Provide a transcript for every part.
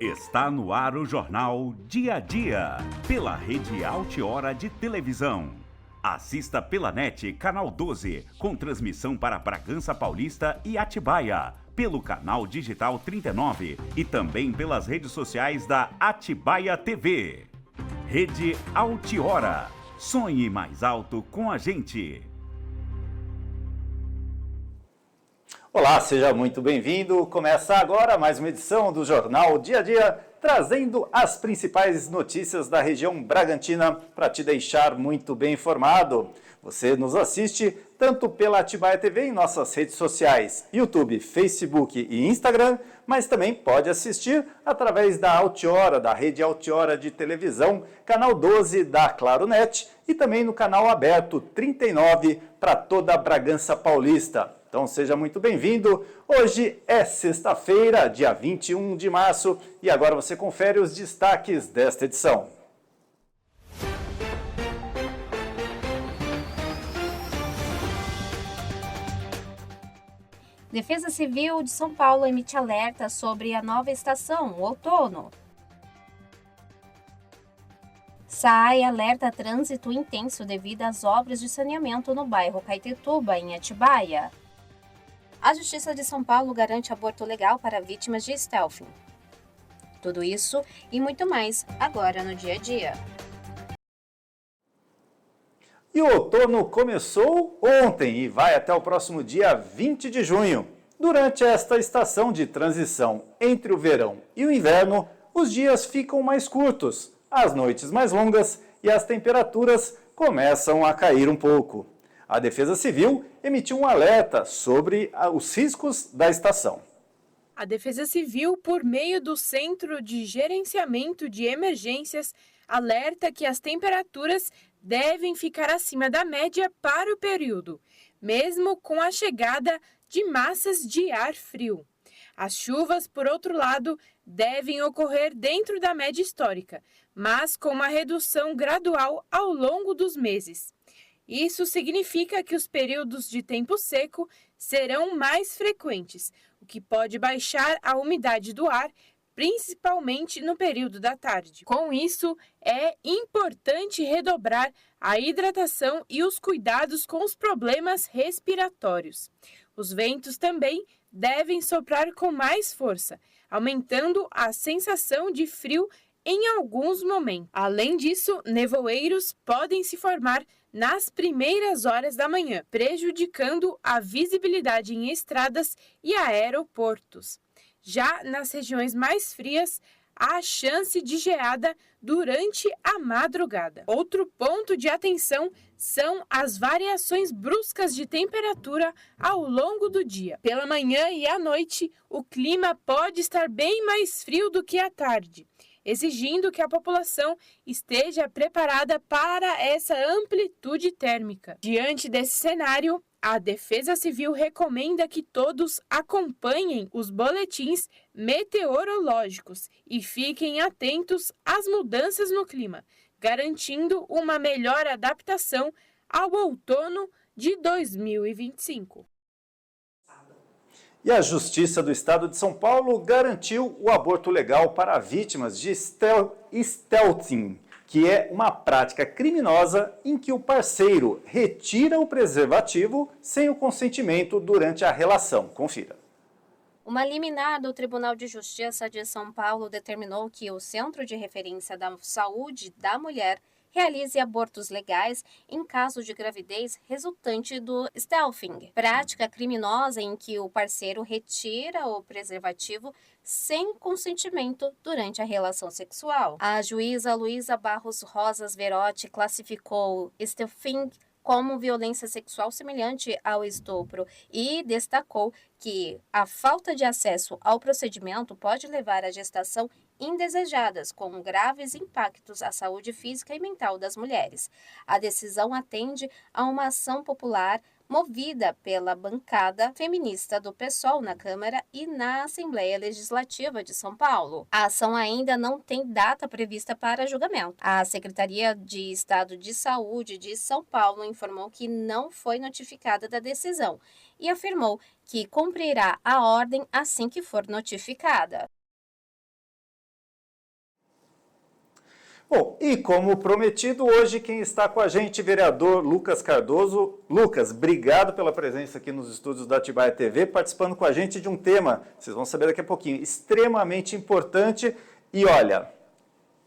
Está no ar o jornal Dia a Dia, pela Rede Altiora de televisão. Assista pela NET, canal 12, com transmissão para Bragança Paulista e Atibaia, pelo canal digital 39 e também pelas redes sociais da Atibaia TV. Rede Altiora. Sonhe mais alto com a gente. Olá, seja muito bem-vindo. Começa agora mais uma edição do Jornal Dia a Dia, trazendo as principais notícias da região Bragantina para te deixar muito bem informado. Você nos assiste tanto pela Atibaia TV em nossas redes sociais, YouTube, Facebook e Instagram, mas também pode assistir através da Altiora, da Rede Altiora de televisão, canal 12 da Claro Net e também no canal aberto 39 para toda a Bragança Paulista. Então seja muito bem-vindo. Hoje é sexta-feira, dia 21 de março, e agora você confere os destaques desta edição. Defesa Civil de São Paulo emite alerta sobre a nova estação, o outono. SAAI alerta trânsito intenso devido às obras de saneamento no bairro Caetetuba, em Atibaia. A Justiça de São Paulo garante aborto legal para vítimas de stalking. Tudo isso e muito mais agora no Dia a Dia. E o outono começou ontem e vai até o próximo dia 20 de junho. Durante esta estação de transição entre o verão e o inverno, os dias ficam mais curtos, as noites mais longas e as temperaturas começam a cair um pouco. A Defesa Civil emitiu um alerta sobre os riscos da estação. A Defesa Civil, por meio do Centro de Gerenciamento de Emergências, alerta que as temperaturas devem ficar acima da média para o período, mesmo com a chegada de massas de ar frio. As chuvas, por outro lado, devem ocorrer dentro da média histórica, mas com uma redução gradual ao longo dos meses. Isso significa que os períodos de tempo seco serão mais frequentes, o que pode baixar a umidade do ar, principalmente no período da tarde. Com isso, é importante redobrar a hidratação e os cuidados com os problemas respiratórios. Os ventos também devem soprar com mais força, aumentando a sensação de frio em alguns momentos. Além disso, nevoeiros podem se formar nas primeiras horas da manhã, prejudicando a visibilidade em estradas e aeroportos. Já nas regiões mais frias, há chance de geada durante a madrugada. Outro ponto de atenção são as variações bruscas de temperatura ao longo do dia. Pela manhã e à noite, o clima pode estar bem mais frio do que à tarde, exigindo que a população esteja preparada para essa amplitude térmica. Diante desse cenário, a Defesa Civil recomenda que todos acompanhem os boletins meteorológicos e fiquem atentos às mudanças no clima, garantindo uma melhor adaptação ao outono de 2025. E a Justiça do Estado de São Paulo garantiu o aborto legal para vítimas de stalking, que é uma prática criminosa em que o parceiro retira o preservativo sem o consentimento durante a relação. Confira. Uma liminar do Tribunal de Justiça de São Paulo determinou que o Centro de Referência da Saúde da Mulher realize abortos legais em caso de gravidez resultante do stalking, prática criminosa em que o parceiro retira o preservativo sem consentimento durante a relação sexual. A juíza Luísa Barros Rosas Verotti classificou stalking como violência sexual semelhante ao estupro e destacou que a falta de acesso ao procedimento pode levar à gestação indesejadas, com graves impactos à saúde física e mental das mulheres. A decisão atende a uma ação popular movida pela bancada feminista do PSOL na Câmara e na Assembleia Legislativa de São Paulo. A ação ainda não tem data prevista para julgamento. A Secretaria de Estado de Saúde de São Paulo informou que não foi notificada da decisão e afirmou que cumprirá a ordem assim que for notificada. Bom, e como prometido, hoje quem está com a gente, vereador Lucas Cardoso. Lucas, obrigado pela presença aqui nos estúdios da Atibaia TV, participando com a gente de um tema, vocês vão saber daqui a pouquinho, extremamente importante e, olha,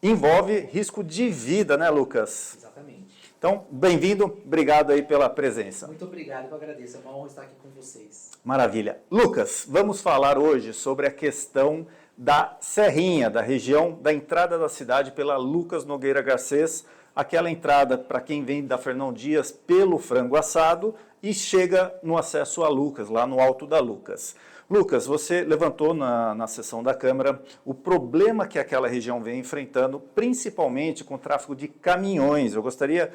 envolve risco de vida, né, Lucas? Exatamente. Então, bem-vindo, obrigado aí pela presença. Muito obrigado, eu agradeço, é uma honra estar aqui com vocês. Maravilha. Lucas, vamos falar hoje sobre a questão da Serrinha, da região da entrada da cidade pela Lucas Nogueira Garcês, aquela entrada para quem vem da Fernão Dias pelo Frango Assado e chega no acesso a Lucas, lá no Alto da Lucas. Lucas, você levantou na sessão da Câmara o problema que aquela região vem enfrentando, principalmente com o tráfego de caminhões. Eu gostaria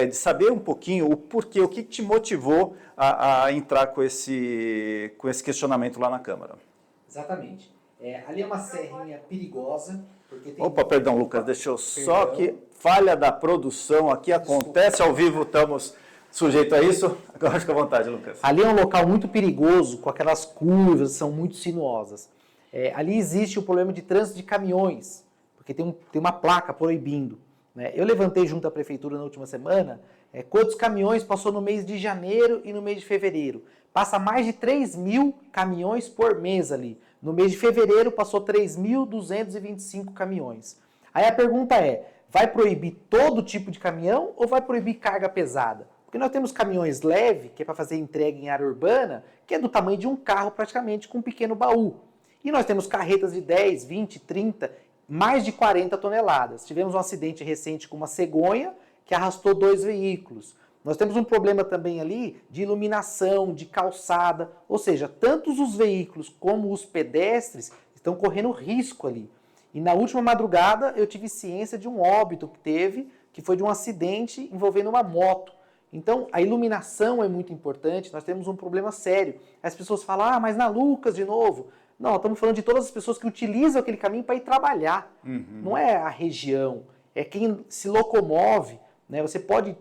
de saber um pouquinho o porquê, o que te motivou a entrar com esse questionamento lá na Câmara. Exatamente. Ali é uma serrinha perigosa. Porque tem... Opa, perdão, Lucas, deixa eu só que falha da produção aqui acontece ao vivo, estamos sujeitos a isso. Agora fica à vontade, Lucas. Ali é um local muito perigoso, com aquelas curvas, são muito sinuosas. Ali existe o problema de trânsito de caminhões, porque tem uma placa proibindo, né? Eu levantei junto à prefeitura na última semana quantos caminhões passou no mês de janeiro e no mês de fevereiro. Passa mais de 3.000 caminhões por mês ali. No mês de fevereiro passou 3.225 caminhões. Aí a pergunta vai proibir todo tipo de caminhão ou vai proibir carga pesada? Porque nós temos caminhões leves, que é para fazer entrega em área urbana, que é do tamanho de um carro praticamente com um pequeno baú. E nós temos carretas de 10, 20, 30, mais de 40 toneladas. Tivemos um acidente recente com uma cegonha que arrastou 2 veículos. Nós temos um problema também ali de iluminação, de calçada, ou seja, tanto os veículos como os pedestres estão correndo risco ali. E na última madrugada eu tive ciência de um óbito que foi de um acidente envolvendo uma moto. Então a iluminação é muito importante, nós temos um problema sério. As pessoas falam, mas na Lucas de novo. Não, estamos falando de todas as pessoas que utilizam aquele caminho para ir trabalhar. Não é a região, é quem se locomove, né? Você pode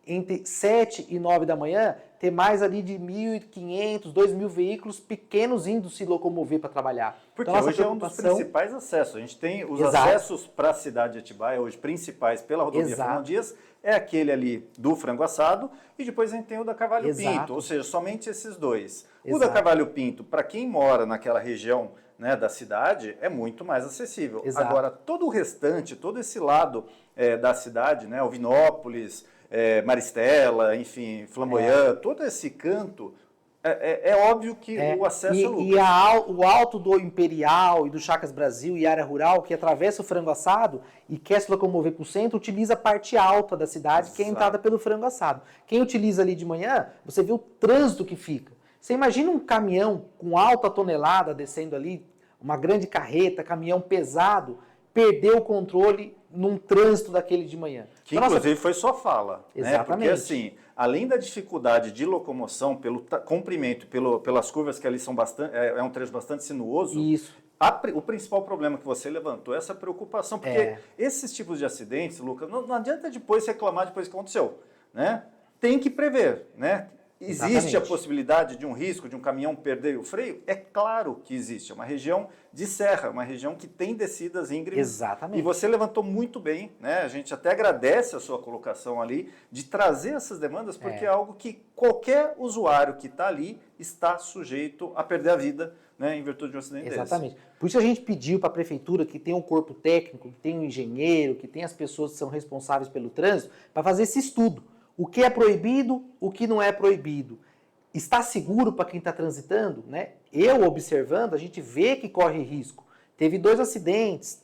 entre 7 e 9 da manhã, ter mais ali de 1.500, 2.000 veículos pequenos indo se locomover para trabalhar. Porque então, hoje é um dos principais acessos. A gente tem os acessos para a cidade de Atibaia, hoje principais pela rodovia Fernão Dias, é aquele ali do Frango Assado e depois a gente tem o da Carvalho Pinto, ou seja, somente esses dois. O da Carvalho Pinto, para quem mora naquela região, né, da cidade, é muito mais acessível. Agora, todo o restante, todo esse lado da cidade, né, Alvinópolis, Maristela, enfim, Flamboyant, todo esse canto, é óbvio que o acesso é lucro. E o alto do Imperial e do Chacras Brasil e área rural, que atravessa o Frango Assado e quer se locomover para o centro, utiliza a parte alta da cidade, que é a entrada pelo Frango Assado. Quem utiliza ali de manhã, você vê o trânsito que fica. Você imagina um caminhão com alta tonelada descendo ali, uma grande carreta, caminhão pesado, perder o controle num trânsito daquele de manhã. Que então, inclusive foi sua fala. Exatamente. Né? Porque assim, além da dificuldade de locomoção, pelo comprimento, pelas curvas que ali são bastante, é um trecho bastante sinuoso, isso. O principal problema que você levantou é essa preocupação, porque esses tipos de acidentes, Lucas, não adianta depois reclamar depois que aconteceu. Né? Tem que prever, né? Existe a possibilidade de um risco, de um caminhão perder o freio? É claro que existe. É uma região de serra, uma região que tem descidas íngremes. Exatamente. E você levantou muito bem, né? A gente até agradece a sua colocação ali, de trazer essas demandas, porque é algo que qualquer usuário que está ali está sujeito a perder a vida, né, em virtude de um acidente desse. Exatamente. Por isso a gente pediu para a prefeitura que tenha um corpo técnico, que tenha um engenheiro, que tenha as pessoas que são responsáveis pelo trânsito, para fazer esse estudo. O que é proibido, o que não é proibido. Está seguro para quem está transitando? Né? Eu observando, a gente vê que corre risco. Teve 2 acidentes,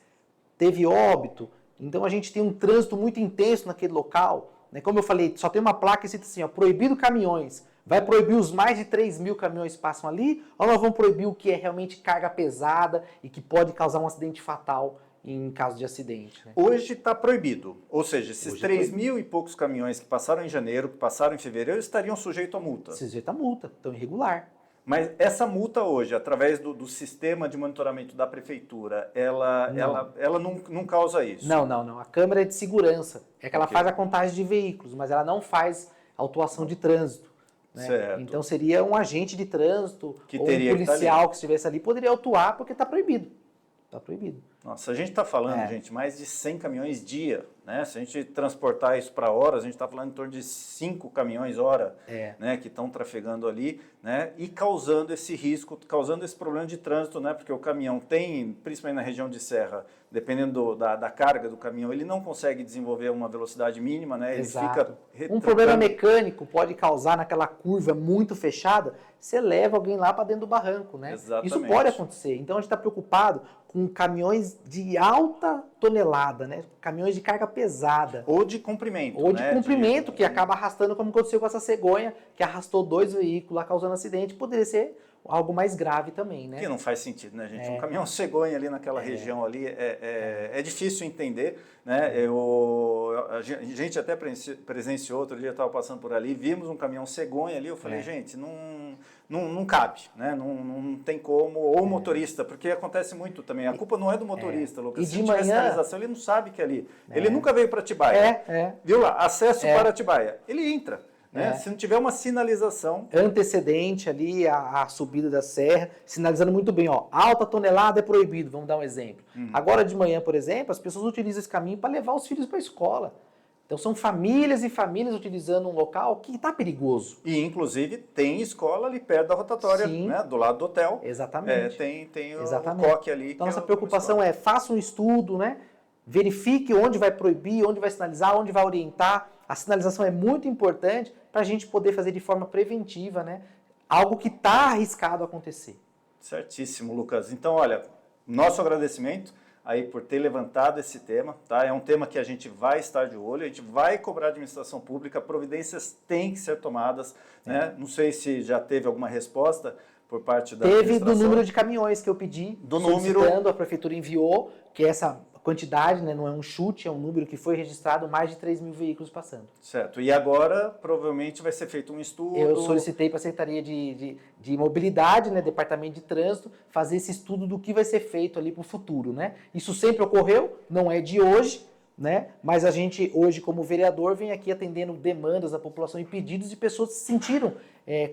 teve óbito, então a gente tem um trânsito muito intenso naquele local. Né? Como eu falei, só tem uma placa que cita assim, proibido caminhões. Vai proibir os mais de 3.000 caminhões que passam ali? Ou nós vamos proibir o que é realmente carga pesada e que pode causar um acidente fatal em caso de acidente? Né? Hoje está proibido, ou seja, esses 3.000 e poucos caminhões que passaram em janeiro, que passaram em fevereiro, estariam sujeitos a multa. Sujeito a multa, estão irregular. Mas essa multa hoje, através do sistema de monitoramento da prefeitura, ela não causa isso? Não. A câmera é de segurança. É que ela faz a contagem de veículos, mas ela não faz autuação de trânsito. Né? Certo. Então seria um agente de trânsito que ou um policial que estivesse ali poderia autuar porque está proibido. Está proibido. Nossa, a gente está falando, gente, mais de 100 caminhões dia, né? Se a gente transportar isso para horas, a gente está falando em torno de 5 caminhões hora, né? Que estão trafegando ali, né? E causando esse risco, causando esse problema de trânsito, né? Porque o caminhão tem, principalmente na região de serra, dependendo da carga do caminhão, ele não consegue desenvolver uma velocidade mínima, né? Ele Exato. fica Um problema mecânico pode causar naquela curva muito fechada, você leva alguém lá para dentro do barranco, né? Exatamente. Isso pode acontecer. Então a gente está preocupado com caminhões de alta tonelada, né? Caminhões de carga pesada. Ou de comprimento. Ou de comprimento, que acaba arrastando, como aconteceu com essa cegonha, que arrastou 2 veículos lá causando acidente. Poderia ser algo mais grave também, né? Que não faz sentido, né, gente? Um caminhão cegonha ali naquela região ali é difícil entender, né? A gente até presenciou, outro dia eu estava passando por ali, vimos um caminhão cegonha ali, eu falei, gente, não cabe, né? Não tem como, ou o motorista, porque acontece muito também, a culpa não é do motorista, Lucas. E se de não tiver manhã... sinalização, ele não sabe que é ali. Ele nunca veio para Atibaia. Viu lá, acesso para Atibaia. Ele entra. Né? Se não tiver uma sinalização... Antecedente ali a subida da serra, sinalizando muito bem, ó, alta tonelada é proibido, vamos dar um exemplo. Agora de manhã, por exemplo, as pessoas utilizam esse caminho para levar os filhos para a escola. Então são famílias e famílias utilizando um local que está perigoso. E inclusive tem escola ali perto da rotatória, né? Do lado do hotel. Exatamente. Tem o coque ali. Então nossa preocupação é, faça um estudo, né? Verifique onde vai proibir, onde vai sinalizar, onde vai orientar. A sinalização é muito importante para a gente poder fazer de forma preventiva, né? Algo que está arriscado a acontecer. Certíssimo, Lucas. Então, olha, nosso agradecimento aí por ter levantado esse tema, tá? É um tema que a gente vai estar de olho, a gente vai cobrar a administração pública, providências têm que ser tomadas, né? Não sei se já teve alguma resposta por parte da administração. Teve do número de caminhões que eu pedi, solicitando, a prefeitura enviou, que essa quantidade, né, não é um chute, é um número que foi registrado, mais de 3 mil veículos passando. Certo. E agora, provavelmente, vai ser feito um estudo... Eu solicitei para a Secretaria de Mobilidade, né, Departamento de Trânsito, fazer esse estudo do que vai ser feito ali para o futuro, né? Isso sempre ocorreu, não é de hoje, né? Mas a gente, hoje, como vereador, vem aqui atendendo demandas da população e pedidos de pessoas que se sentiram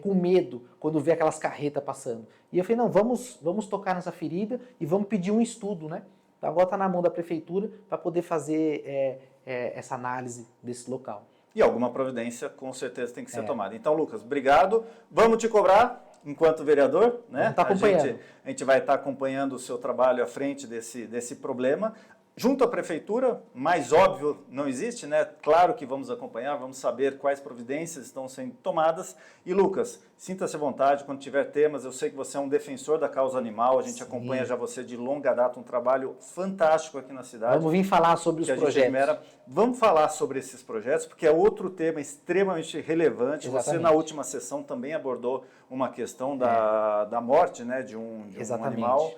com medo quando vê aquelas carretas passando. E eu falei, não, vamos tocar nessa ferida e vamos pedir um estudo, né? Então agora está na mão da prefeitura para poder fazer essa análise desse local. E alguma providência com certeza tem que ser tomada. Então, Lucas, obrigado. Vamos te cobrar enquanto vereador, né? Tá acompanhando. A gente vai estar acompanhando o seu trabalho à frente desse problema. Junto à prefeitura, mais óbvio não existe, né? Claro que vamos acompanhar, vamos saber quais providências estão sendo tomadas. E Lucas, sinta-se à vontade quando tiver temas. Eu sei que você é um defensor da causa animal, a gente acompanha já você de longa data, um trabalho fantástico aqui na cidade. Vamos vir falar sobre os projetos. Vamos falar sobre esses projetos, porque é outro tema extremamente relevante. Exatamente. Você, na última sessão, também abordou uma questão da morte, né, de um animal.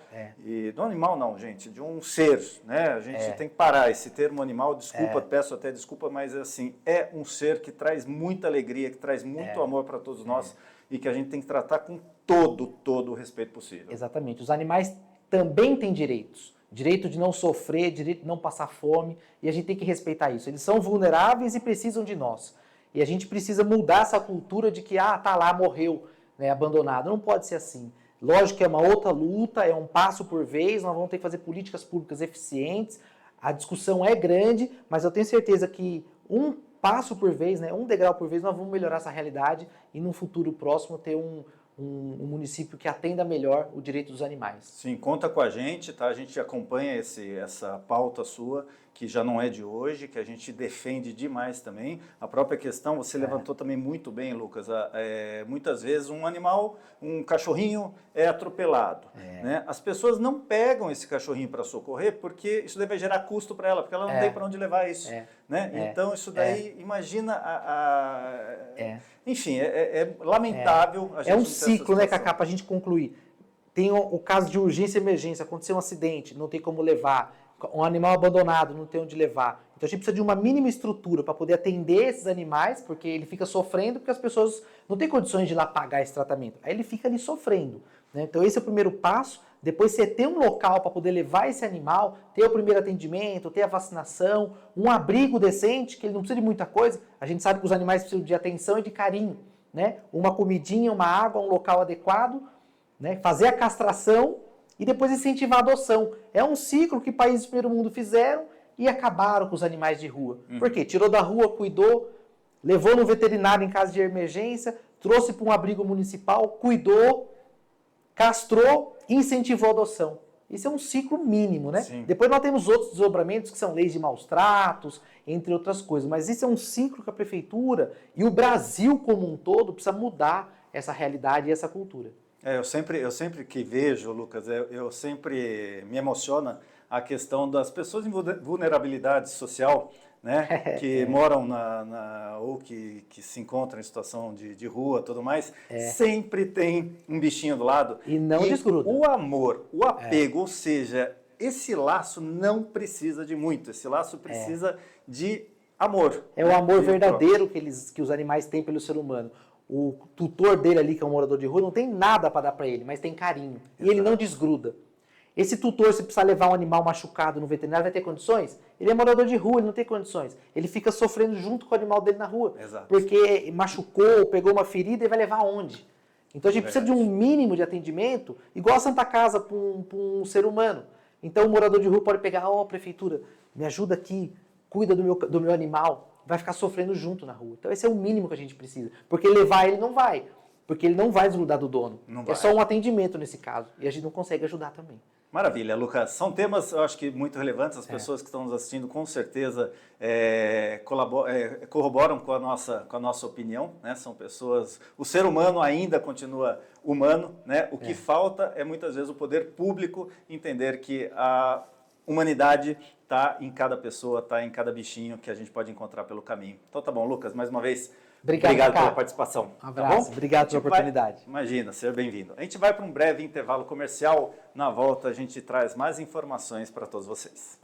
E do animal não, gente, de um ser, né? A gente tem que parar esse termo animal, desculpa, peço até desculpa, mas assim, é um ser que traz muita alegria, que traz muito amor para todos nós e que a gente tem que tratar com todo o respeito possível. Exatamente. Os animais também têm direitos. Direito de não sofrer, direito de não passar fome, e a gente tem que respeitar isso. Eles são vulneráveis e precisam de nós. E a gente precisa mudar essa cultura de que, tá lá, morreu, né, abandonado. Não pode ser assim. Lógico que é uma outra luta, é um passo por vez, nós vamos ter que fazer políticas públicas eficientes, a discussão é grande, mas eu tenho certeza que um passo por vez, né, um degrau por vez, nós vamos melhorar essa realidade e num futuro próximo ter um município que atenda melhor o direito dos animais. Sim, conta com a gente, tá? A gente acompanha essa pauta sua, que já não é de hoje, que a gente defende demais também. A própria questão, você levantou também muito bem, Lucas, muitas vezes um animal, um cachorrinho é atropelado. Né? As pessoas não pegam esse cachorrinho para socorrer, porque isso deve gerar custo para ela, porque ela não tem para onde levar isso. Né? Então, isso daí, imagina Enfim, é lamentável a gente um ciclo, né, Cacá, para a gente concluir. Tem o caso de urgência e emergência, aconteceu um acidente, não tem como levar. Um animal abandonado, não tem onde levar. Então a gente precisa de uma mínima estrutura para poder atender esses animais, porque ele fica sofrendo, porque as pessoas não têm condições de ir lá pagar esse tratamento. Aí ele fica ali sofrendo. Né? Então esse é o primeiro passo. Depois você ter um local para poder levar esse animal, ter o primeiro atendimento, ter a vacinação, um abrigo decente, que ele não precisa de muita coisa. A gente sabe que os animais precisam de atenção e de carinho. Né? Uma comidinha, uma água, um local adequado, né? Fazer a castração e depois incentivar a adoção. É um ciclo que países do primeiro mundo fizeram e acabaram com os animais de rua. Por quê? Tirou da rua, cuidou, levou no veterinário em caso de emergência, trouxe para um abrigo municipal, cuidou, castrou e incentivou a adoção. Isso é um ciclo mínimo, né? Sim. Depois nós temos outros desdobramentos que são leis de maus tratos, entre outras coisas. Mas isso é um ciclo que a prefeitura e o Brasil como um todo precisa mudar essa realidade e essa cultura. Eu sempre que vejo, Lucas, eu sempre me emociona a questão das pessoas em vulnerabilidade social, né, que moram ou que se encontram em situação de rua, tudo mais, sempre tem um bichinho do lado. E não desgruda. O amor, o apego, ou seja, esse laço não precisa de muito, esse laço precisa de amor. É o amor verdadeiro que os animais têm pelo ser humano. O tutor dele ali, que é um morador de rua, não tem nada para dar para ele, mas tem carinho. E ele não desgruda. Esse tutor, se precisar levar um animal machucado no veterinário, vai ter condições? Ele é morador de rua, ele não tem condições. Ele fica sofrendo junto com o animal dele na rua. Exato. Porque machucou, pegou uma ferida e vai levar aonde? Então a gente precisa de um mínimo de atendimento, igual a Santa Casa para um ser humano. Então o morador de rua pode pegar, prefeitura, me ajuda aqui, cuida do meu animal. Vai ficar sofrendo junto na rua. Então esse é o mínimo que a gente precisa. Porque levar ele não vai. Porque ele não vai desgrudar do dono. É só um atendimento nesse caso. E a gente não consegue ajudar também. Maravilha, Lucas. São temas, eu acho que muito relevantes. As pessoas que estão nos assistindo, com certeza, corroboram com a nossa opinião, né? São pessoas... O ser humano ainda continua humano, né? O que falta é, muitas vezes, o poder público entender que a humanidade está em cada pessoa, está em cada bichinho que a gente pode encontrar pelo caminho. Então tá bom, Lucas, mais uma vez, obrigado pela participação. Um abraço, obrigado pela oportunidade. Imagina, seja bem-vindo. A gente vai para um breve intervalo comercial. Na volta a gente traz mais informações para todos vocês.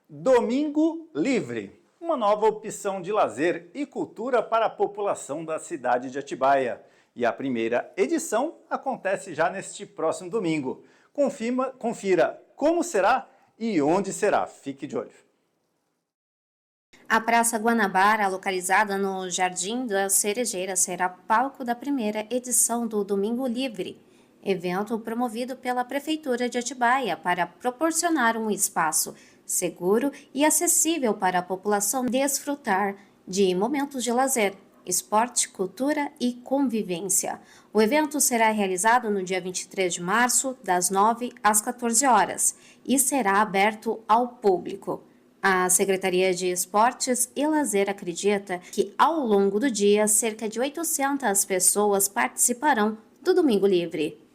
Domingo Livre, uma nova opção de lazer e cultura para a população da cidade de Atibaia. E a primeira edição acontece já neste próximo domingo. Confira como será e onde será. Fique de olho. A Praça Guanabara, localizada no Jardim da Cerejeira, será palco da primeira edição do Domingo Livre, evento promovido pela Prefeitura de Atibaia para proporcionar um espaço seguro e acessível para a população desfrutar de momentos de lazer, esporte, cultura e convivência. O evento será realizado no dia 23 de março, das 9 às 14 horas, e será aberto ao público. A Secretaria de Esportes e Lazer acredita que, ao longo do dia, cerca de 800 pessoas participarão do Domingo Livre.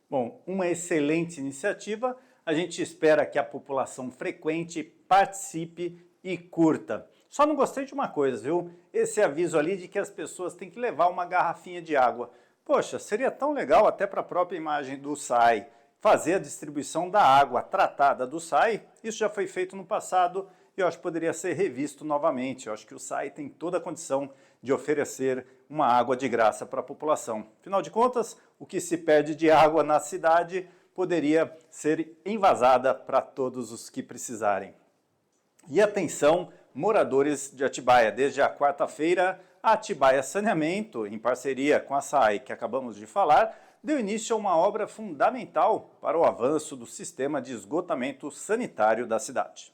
Bom, uma excelente iniciativa. A gente espera que a população frequente, participe e curta. Só não gostei de uma coisa, viu? Esse aviso ali de que as pessoas têm que levar uma garrafinha de água. Poxa, seria tão legal até para a própria imagem do SAI fazer a distribuição da água tratada do SAI. Isso já foi feito no passado e eu acho que poderia ser revisto novamente. Eu acho que o SAI tem toda a condição de oferecer uma água de graça para a população. Afinal de contas, o que se perde de água na cidade poderia ser envasada para todos os que precisarem. E atenção, moradores de Atibaia, desde a quarta-feira, a Atibaia Saneamento, em parceria com a SAI, que acabamos de falar, deu início a uma obra fundamental para o avanço do sistema de esgotamento sanitário da cidade.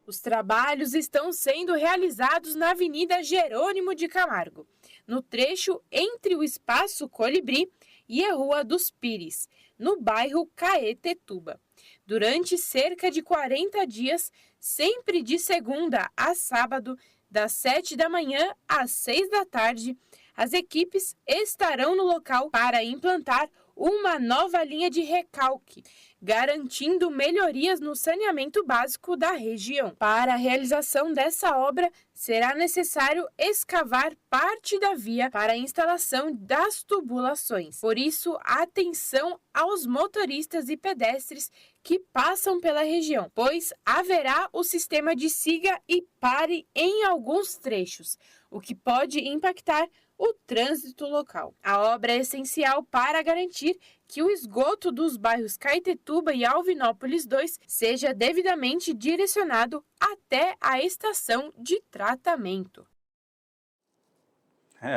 Os trabalhos estão sendo realizados na Avenida Jerônimo de Camargo, no trecho entre o Espaço Colibri e a Rua dos Pires, no bairro Caetetuba. Durante cerca de 40 dias, sempre de segunda a sábado, das 7 da manhã às 6 da tarde, as equipes estarão no local para implantar uma nova linha de recalque, garantindo melhorias no saneamento básico da região. Para a realização dessa obra, será necessário escavar parte da via para a instalação das tubulações. Por isso, atenção aos motoristas e pedestres que passam pela região, pois haverá o sistema de siga e pare em alguns trechos, o que pode impactar o trânsito local. A obra é essencial para garantir que o esgoto dos bairros Caetetuba e Alvinópolis 2 seja devidamente direcionado até a estação de tratamento.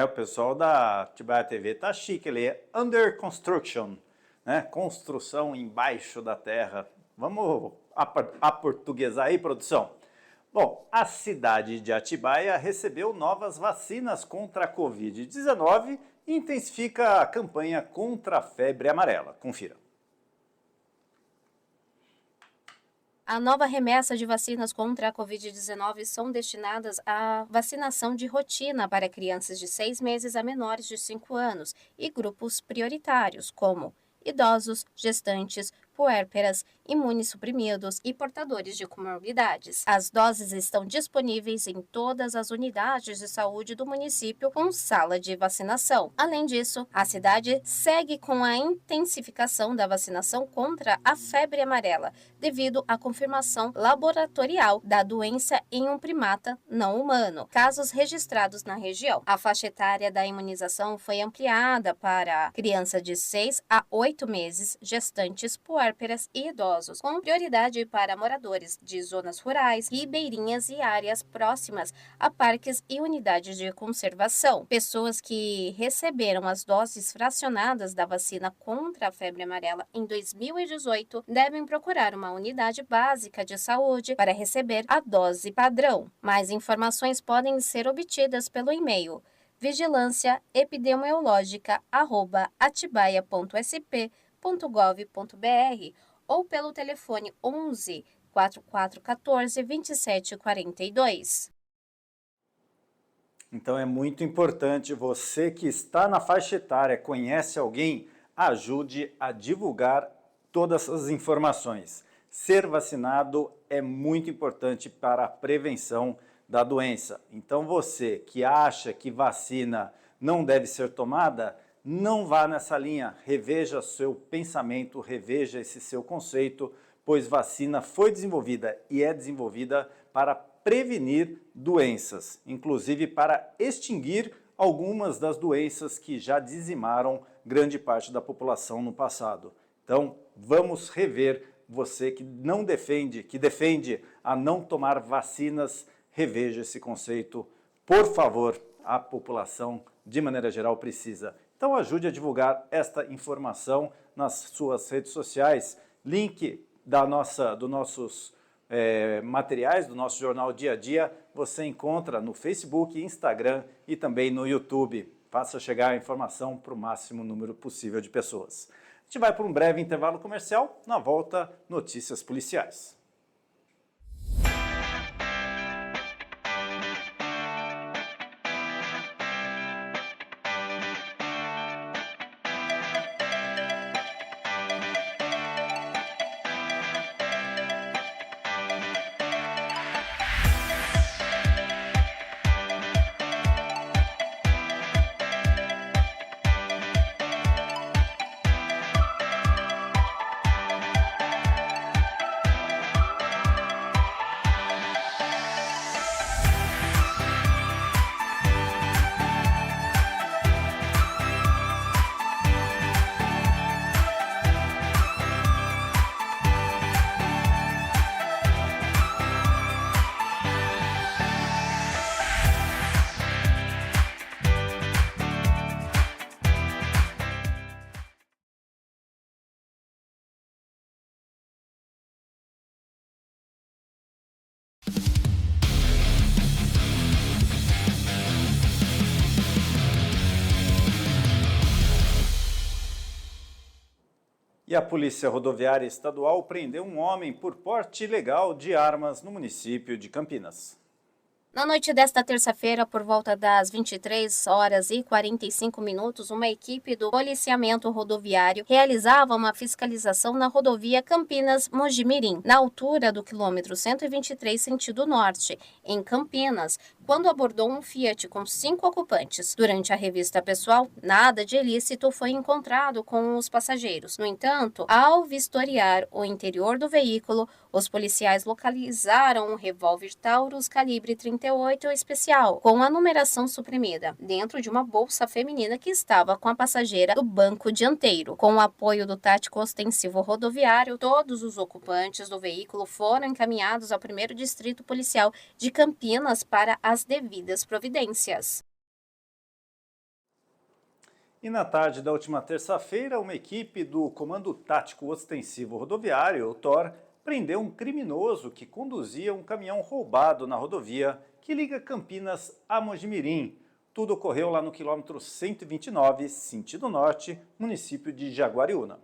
O pessoal da Atibaia TV tá chique, ele é under construction, né? Construção embaixo da terra. Vamos aportuguesar aí, produção? Bom, a cidade de Atibaia recebeu novas vacinas contra a Covid-19 e intensifica a campanha contra a febre amarela. Confira. A nova remessa de vacinas contra a Covid-19 são destinadas à vacinação de rotina para crianças de 6 meses a menores de 5 anos e grupos prioritários, como idosos, gestantes, puérperas, imunossuprimidos e portadores de comorbidades. As doses estão disponíveis em todas as unidades de saúde do município com sala de vacinação. Além disso, a cidade segue com a intensificação da vacinação contra a febre amarela, devido à confirmação laboratorial da doença em um primata não humano, casos registrados na região. A faixa etária da imunização foi ampliada para criança de 6 a 8 meses, gestantes, puérperas e idosos, com prioridade para moradores de zonas rurais, ribeirinhas e áreas próximas a parques e unidades de conservação. Pessoas que receberam as doses fracionadas da vacina contra a febre amarela em 2018 devem procurar uma unidade básica de saúde para receber a dose padrão. Mais informações podem ser obtidas pelo e-mail vigilância.epidemiológica@atibaia.sp.gov.br ou pelo telefone 11 4414 2742. Então é muito importante, você que está na faixa etária, conhece alguém, ajude a divulgar todas as informações. Ser vacinado é muito importante para a prevenção da doença. Então você que acha que vacina não deve ser tomada, não vá nessa linha, reveja seu pensamento, reveja esse seu conceito, pois vacina foi desenvolvida e é desenvolvida para prevenir doenças, inclusive para extinguir algumas das doenças que já dizimaram grande parte da população no passado. Então, vamos rever, você que não defende, que defende a não tomar vacinas, reveja esse conceito. Por favor, a população, de maneira geral, precisa. Então ajude a divulgar esta informação nas suas redes sociais. Link dos nossos materiais, do nosso jornal Dia a Dia, você encontra no Facebook, Instagram e também no YouTube. Faça chegar a informação para o máximo número possível de pessoas. A gente vai para um breve intervalo comercial. Na volta, notícias policiais. E a Polícia Rodoviária Estadual prendeu um homem por porte ilegal de armas no município de Campinas. Na noite desta terça-feira, por volta das 23 horas e 45 minutos, uma equipe do policiamento rodoviário realizava uma fiscalização na rodovia Campinas-Mogi-Mirim, na altura do quilômetro 123, sentido norte, em Campinas, quando abordou um Fiat com 5 ocupantes. Durante a revista pessoal, nada de ilícito foi encontrado com os passageiros. No entanto, ao vistoriar o interior do veículo, os policiais localizaram um revólver Taurus calibre 38 especial, com a numeração suprimida, dentro de uma bolsa feminina que estava com a passageira do banco dianteiro. Com o apoio do tático ostensivo rodoviário, todos os ocupantes do veículo foram encaminhados ao 1º Distrito Policial de Campinas para as devidas providências. E na tarde da última terça-feira, uma equipe do Comando Tático Ostensivo Rodoviário, o TOR, prendeu um criminoso que conduzia um caminhão roubado na rodovia que liga Campinas a Mogi-Mirim. Tudo ocorreu lá no quilômetro 129, sentido norte, município de Jaguariúna.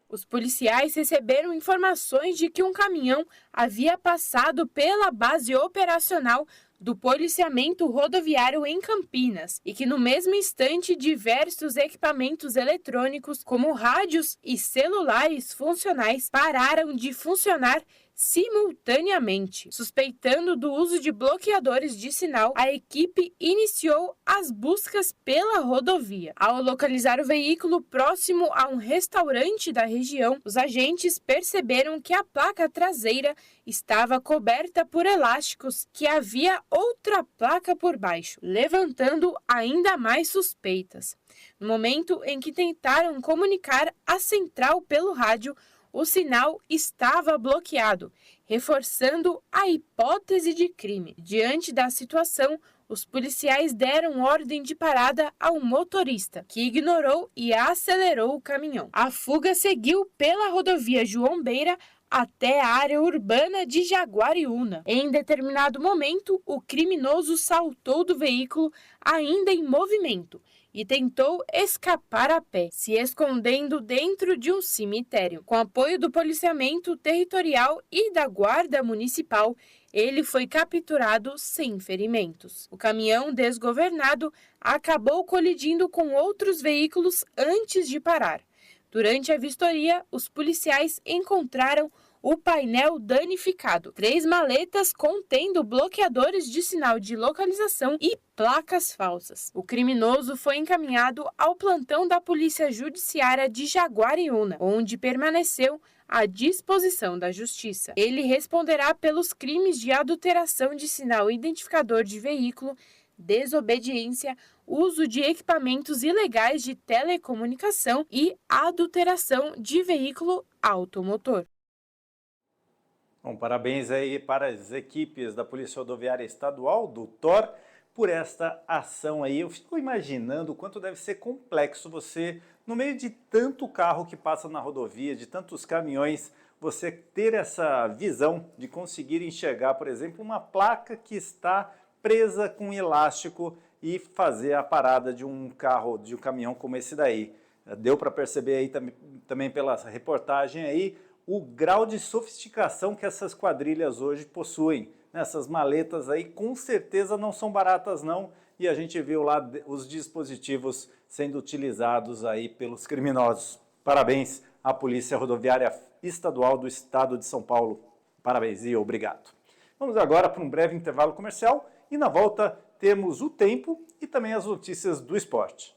Os policiais receberam informações de que um caminhão havia passado pela base operacional do policiamento rodoviário em Campinas e que no mesmo instante diversos equipamentos eletrônicos como rádios e celulares funcionais pararam de funcionar simultaneamente. Suspeitando do uso de bloqueadores de sinal, a equipe iniciou as buscas pela rodovia. Ao localizar o veículo próximo a um restaurante da região, os agentes perceberam que a placa traseira estava coberta por elásticos, que havia outra placa por baixo, levantando ainda mais suspeitas. No momento em que tentaram comunicar à central pelo rádio, o sinal estava bloqueado, reforçando a hipótese de crime. Diante da situação, os policiais deram ordem de parada ao motorista, que ignorou e acelerou o caminhão. A fuga seguiu pela rodovia João Beira até a área urbana de Jaguariúna. Em determinado momento, o criminoso saltou do veículo ainda em movimento e tentou escapar a pé, se escondendo dentro de um cemitério. Com apoio do policiamento territorial e da guarda municipal, ele foi capturado sem ferimentos. O caminhão desgovernado acabou colidindo com outros veículos antes de parar. Durante a vistoria, os policiais encontraram o painel danificado, 3 maletas contendo bloqueadores de sinal de localização e placas falsas. O criminoso foi encaminhado ao plantão da Polícia Judiciária de Jaguariúna, onde permaneceu à disposição da Justiça. Ele responderá pelos crimes de adulteração de sinal identificador de veículo, desobediência, uso de equipamentos ilegais de telecomunicação e adulteração de veículo automotor. Bom, parabéns aí para as equipes da Polícia Rodoviária Estadual, do TOR, por esta ação aí. Eu fico imaginando o quanto deve ser complexo você, no meio de tanto carro que passa na rodovia, de tantos caminhões, você ter essa visão de conseguir enxergar, por exemplo, uma placa que está presa com elástico e fazer a parada de um carro, de um caminhão como esse daí. Deu para perceber aí também pela reportagem aí o grau de sofisticação que essas quadrilhas hoje possuem. Essas maletas aí com certeza não são baratas não, e a gente viu lá os dispositivos sendo utilizados aí pelos criminosos. Parabéns à Polícia Rodoviária Estadual do Estado de São Paulo. Parabéns e obrigado. Vamos agora para um breve intervalo comercial e na volta temos o tempo e também as notícias do esporte.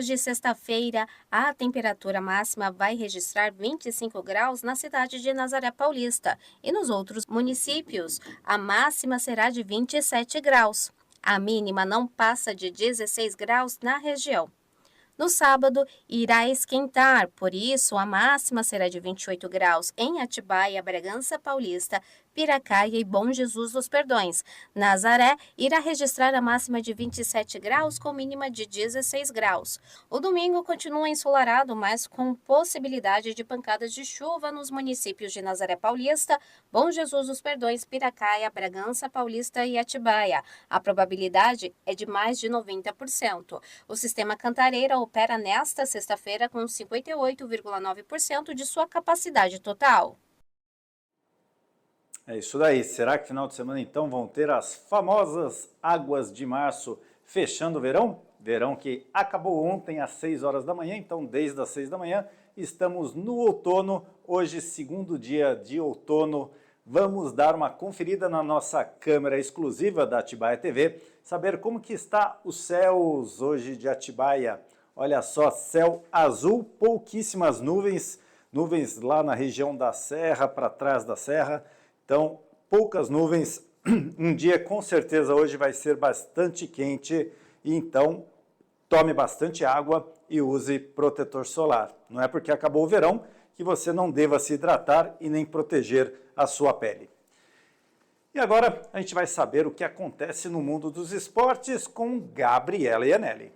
Hoje, sexta-feira, a temperatura máxima vai registrar 25 graus na cidade de Nazaré Paulista e nos outros municípios a máxima será de 27 graus. A mínima não passa de 16 graus na região. No sábado, irá esquentar, por isso a máxima será de 28 graus em Atibaia, Bragança Paulista, Piracaia e Bom Jesus dos Perdões. Nazaré irá registrar a máxima de 27 graus com mínima de 16 graus. O domingo continua ensolarado, mas com possibilidade de pancadas de chuva nos municípios de Nazaré Paulista, Bom Jesus dos Perdões, Piracaia, Bragança Paulista e Atibaia. A probabilidade é de mais de 90%. O sistema Cantareira opera nesta sexta-feira com 58,9% de sua capacidade total. É isso daí. Será que final de semana, então, vão ter as famosas águas de março fechando o verão? Verão que acabou ontem às 6 horas da manhã, então desde as 6 da manhã estamos no outono. Hoje, segundo dia de outono, vamos dar uma conferida na nossa câmera exclusiva da Atibaia TV, saber como que está os céus hoje de Atibaia. Olha só, céu azul, pouquíssimas nuvens, nuvens lá na região da serra, para trás da serra. Então, poucas nuvens, um dia com certeza hoje vai ser bastante quente, e então tome bastante água e use protetor solar. Não é porque acabou o verão que você não deva se hidratar e nem proteger a sua pele. E agora a gente vai saber o que acontece no mundo dos esportes com Gabriela Iannelli.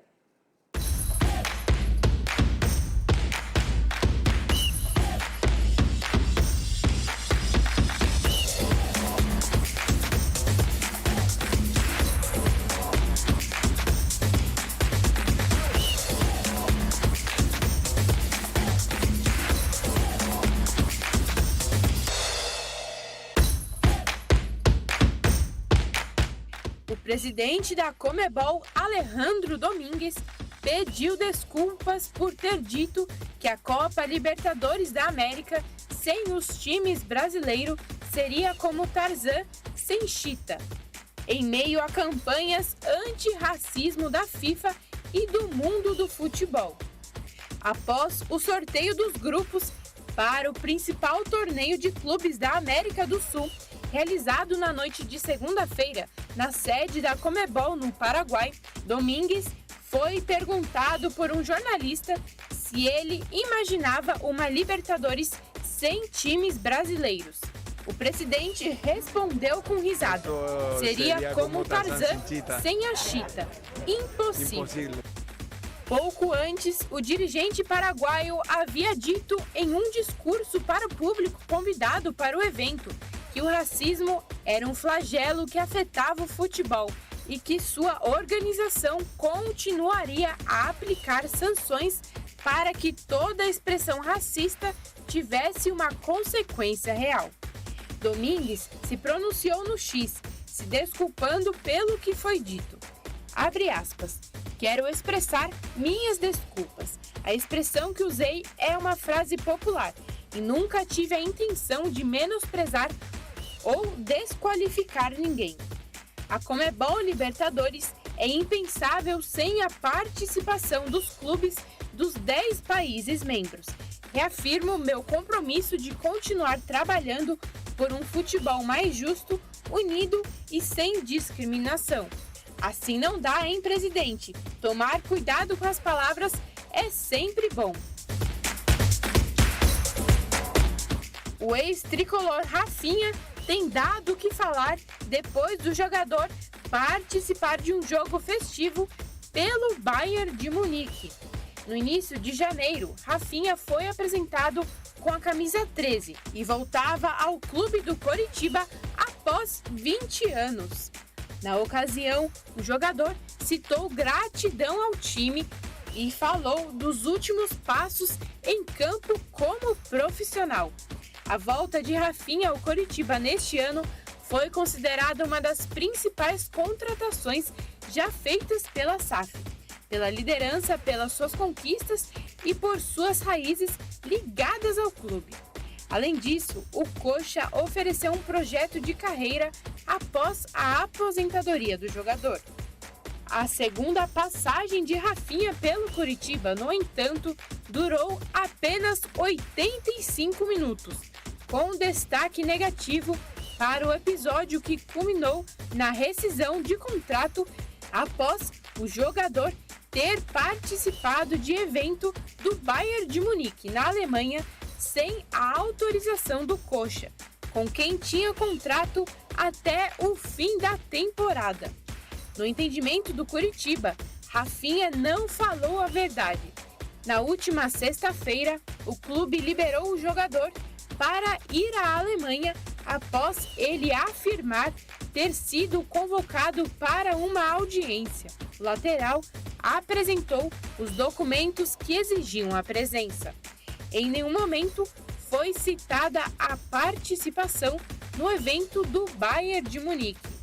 O presidente da Conmebol, Alejandro Domingues, pediu desculpas por ter dito que a Copa Libertadores da América, sem os times brasileiros, seria como Tarzan sem Cheetah, em meio a campanhas anti-racismo da FIFA e do mundo do futebol. Após o sorteio dos grupos para o principal torneio de clubes da América do Sul, realizado na noite de segunda-feira, na sede da Conmebol, no Paraguai, Domingues foi perguntado por um jornalista se ele imaginava uma Libertadores sem times brasileiros. O presidente respondeu com risada: seria como Tarzan sem a Cheetah. Impossível. Pouco antes, o dirigente paraguaio havia dito em um discurso para o público convidado para o evento que o racismo era um flagelo que afetava o futebol e que sua organização continuaria a aplicar sanções para que toda expressão racista tivesse uma consequência real. Domingues se pronunciou no X, se desculpando pelo que foi dito. Abre aspas. Quero expressar minhas desculpas. A expressão que usei é uma frase popular e nunca tive a intenção de menosprezar ou desqualificar ninguém. A Conmebol Libertadores é impensável sem a participação dos clubes dos 10 países membros. Reafirmo meu compromisso de continuar trabalhando por um futebol mais justo, unido e sem discriminação. Assim não dá, hein, presidente? Tomar cuidado com as palavras é sempre bom. O ex-tricolor Rafinha tem dado o que falar depois do jogador participar de um jogo festivo pelo Bayern de Munique. No início de janeiro, Rafinha foi apresentado com a camisa 13 e voltava ao clube do Coritiba após 20 anos. Na ocasião, o jogador citou gratidão ao time e falou dos últimos passos em campo como profissional. A volta de Rafinha ao Coritiba neste ano foi considerada uma das principais contratações já feitas pela SAF, pela liderança, pelas suas conquistas e por suas raízes ligadas ao clube. Além disso, o Coxa ofereceu um projeto de carreira após a aposentadoria do jogador. A segunda passagem de Rafinha pelo Coritiba, no entanto, durou apenas 85 minutos, com destaque negativo para o episódio que culminou na rescisão de contrato após o jogador ter participado de evento do Bayern de Munique, na Alemanha, sem a autorização do coxa, com quem tinha contrato até o fim da temporada. No entendimento do Coritiba, Rafinha não falou a verdade. Na última sexta-feira, o clube liberou o jogador para ir à Alemanha após ele afirmar ter sido convocado para uma audiência. O lateral apresentou os documentos que exigiam a presença. Em nenhum momento foi citada a participação no evento do Bayern de Munique.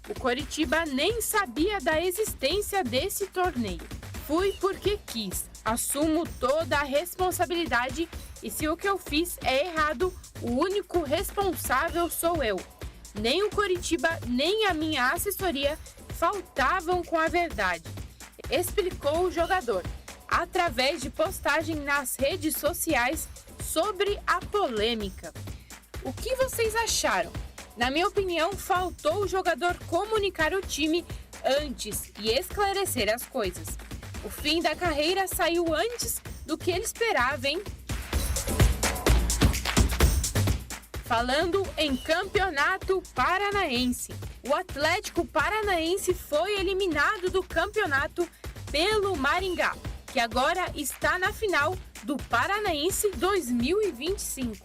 O Coritiba nem sabia da existência desse torneio. Fui porque quis. Assumo toda a responsabilidade e se o que eu fiz é errado, o único responsável sou eu. Nem o Coritiba, nem a minha assessoria faltavam com a verdade, explicou o jogador, através de postagem nas redes sociais sobre a polêmica. O que vocês acharam? Na minha opinião, faltou o jogador comunicar o time antes e esclarecer as coisas. O fim da carreira saiu antes do que ele esperava, hein? Falando em campeonato paranaense, o Atlético Paranaense foi eliminado do campeonato pelo Maringá, que agora está na final do Paranaense 2025.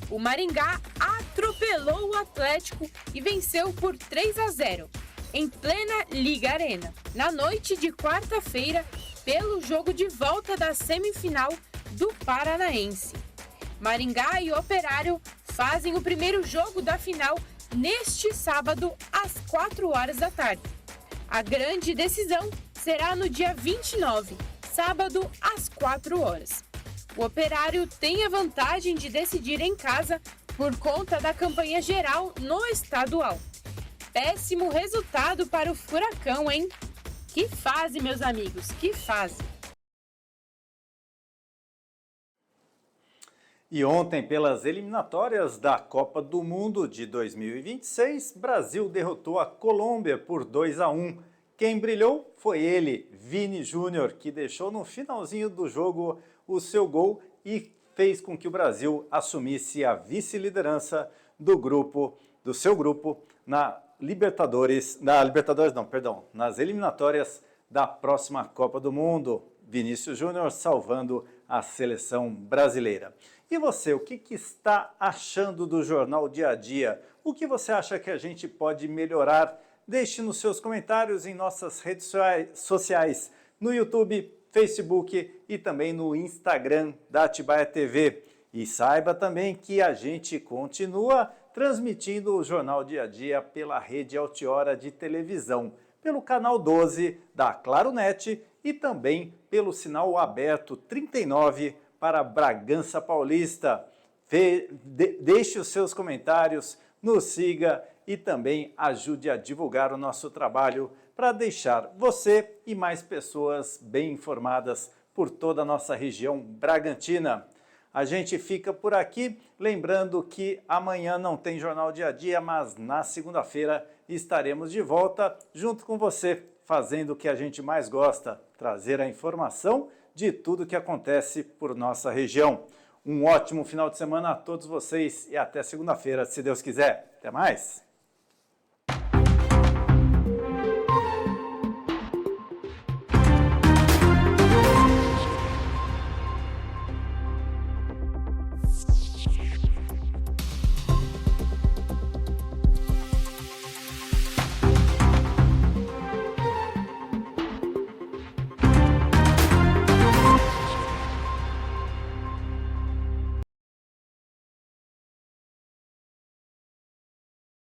O Maringá atropelou o Atlético e venceu por 3-0, em plena Liga Arena, na noite de quarta-feira, pelo jogo de volta da semifinal do Paranaense. Maringá e Operário fazem o primeiro jogo da final neste sábado, às 4 da tarde. A grande decisão será no dia 29, sábado, às 4. O Operário tem a vantagem de decidir em casa por conta da campanha geral no estadual. Péssimo resultado para o Furacão, hein? Que fase, meus amigos, que fase! E ontem, pelas eliminatórias da Copa do Mundo de 2026, Brasil derrotou a Colômbia por 2-1. Quem brilhou foi ele, Vini Júnior, que deixou no finalzinho do jogo o seu gol e fez com que o Brasil assumisse a vice-liderança do seu grupo nas eliminatórias da próxima Copa do Mundo. Vinícius Júnior salvando a seleção brasileira. E você, o que está achando do Jornal Dia a Dia? O que você acha que a gente pode melhorar? Deixe nos seus comentários em nossas redes sociais, no YouTube, Facebook e também no Instagram da Atibaia TV. E saiba também que a gente continua transmitindo o Jornal Dia a Dia pela rede Altiora de televisão, pelo canal 12 da Claronet e também pelo sinal aberto 39 para Bragança Paulista. Deixe os seus comentários, nos siga e também ajude a divulgar o nosso trabalho para deixar você e mais pessoas bem informadas por toda a nossa região bragantina. A gente fica por aqui, lembrando que amanhã não tem Jornal Dia a Dia, mas na segunda-feira estaremos de volta junto com você, fazendo o que a gente mais gosta, trazer a informação de tudo que acontece por nossa região. Um ótimo final de semana a todos vocês e até segunda-feira, se Deus quiser. Até mais!